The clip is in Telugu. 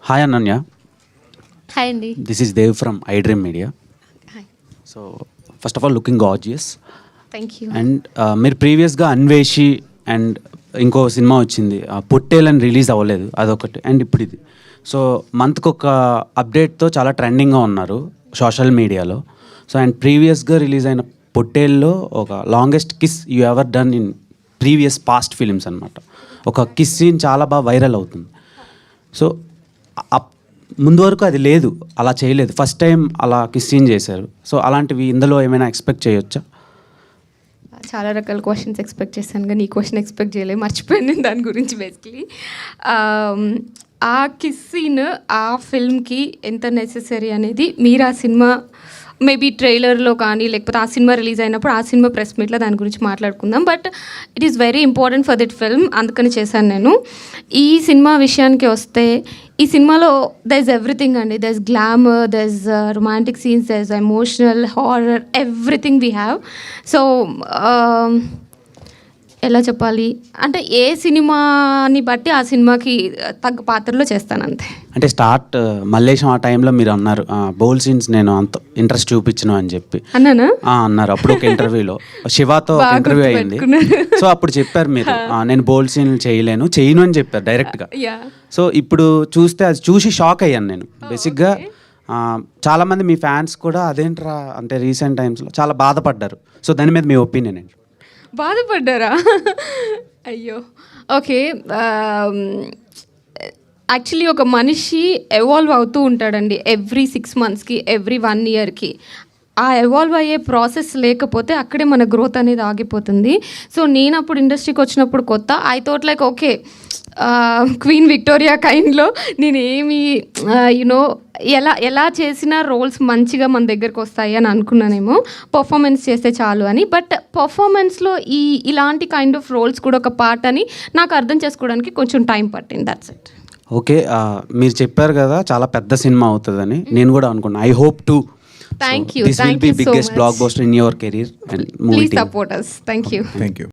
హాయ్ అనన్య, హాయ్ అండి. This is Dev from iDream Media. Hi. So first of all looking gorgeous. Thank you. And మీరు ప్రీవియస్గా అన్వేషి అండ్ ఇంకో సినిమా వచ్చింది పొట్టేలని రిలీజ్ అవ్వలేదు, అదొకటి. అండ్ ఇప్పుడు ఇది. సో మంత్కి ఒక అప్డేట్తో చాలా ట్రెండింగ్గా ఉన్నారు సోషల్ మీడియాలో. సో అండ్ ప్రీవియస్గా రిలీజ్ అయిన పొట్టేల్లో ఒక longest kiss you ever done in previous past films అనమాట. ఒక కిస్ సీన్ చాలా బాగా వైరల్ అవుతుంది. సో ముందు వరకు అది లేదు, అలా చేయలేదు. ఫస్ట్ టైం అలా కిస్ సీన్ చేశారు. సో అలాంటివి ఇందులో ఏమైనా ఎక్స్పెక్ట్ చేయొచ్చా? చాలా రకాల క్వశ్చన్స్ ఎక్స్పెక్ట్ చేశాను, కానీ ఈ క్వశ్చన్ ఎక్స్పెక్ట్ చేయలేదు, మర్చిపోయాను నేను దాని గురించి. బేసిక్లీ ఆ కిస్ సీన్ ఆ ఫిల్మ్కి ఎంత నెసెసరీ అనేది మీరు ఆ సినిమా మేబీ ట్రైలర్లో కానీ లేకపోతే ఆ సినిమా రిలీజ్ అయినప్పుడు ఆ సినిమా ప్రెస్ మీట్లో దాని గురించి మాట్లాడుకుందాం. But it is very important for that film, అందుకని చేశాను నేను. ఈ సినిమా విషయానికి వస్తే ఈ సినిమాలో దర్ ఇస్ ఎవ్రీథింగ్ అండి. There is glamour, there is romantic scenes, there is emotional, horror, everything we have. So ఎలా చెప్పాలి అంటే ఏ సినిమాని బట్టి ఆ సినిమాకి తగ్గ పాత్రలో చేస్తాను అంతే. అంటే స్టార్ట్ మల్లేశం ఆ టైంలో మీరు అన్నారు బౌల్ సీన్స్ నేను అంత ఇంట్రెస్ట్ చూపించను అని చెప్పి అన్నానా? అన్నారు. అప్పుడు ఒక ఇంటర్వ్యూలో శివాతో ఇంటర్వ్యూ అయింది. సో అప్పుడు చెప్పారు మీరు నేను బౌల్ సీన్ చేయను అని చెప్పారు డైరెక్ట్గా. సో ఇప్పుడు చూస్తే అది చూసి షాక్ అయ్యాను నేను. బేసిక్గా చాలామంది మీ ఫ్యాన్స్ కూడా అదేంట్రా అంటే రీసెంట్ టైమ్స్లో చాలా బాధపడ్డారు. సో దాని మీద మీ ఒపీనియన్ ఏంటి? బాధపడ్డారా? అయ్యో, ఓకే. యాక్చువల్లీ ఒక మనిషి ఎవాల్వ్ అవుతూ ఉంటాడండి ఎవ్రీ 6 monthsకి, ఎవ్రీ 1 yearకి. ఆ ఎవాల్వ్ అయ్యే ప్రాసెస్ లేకపోతే అక్కడే మన గ్రోత్ అనేది ఆగిపోతుంది. సో నేను అప్పుడు ఇండస్ట్రీకి వచ్చినప్పుడు కొత్త I thought like okay queen Victoria కైండ్లో నేను ఏమి యునో ఎలా చేసిన రోల్స్ మంచిగా మన దగ్గరకు వస్తాయి అని అనుకున్నానేమో, పర్ఫార్మెన్స్ చేస్తే చాలు అని. బట్ పర్ఫార్మెన్స్లో ఇలాంటి కైండ్ ఆఫ్ రోల్స్ కూడా ఒక పార్ట్ అని నాకు అర్థం చేసుకోవడానికి కొంచెం టైం పట్టింది. That's it. ఓకే, మీరు చెప్పారు కదా చాలా పెద్ద సినిమా అవుతుందని. నేను కూడా అనుకున్నాను. I hope to. Thank you. This will be biggest blockbuster in your career and movie. Please support us. Thank you. Thank you.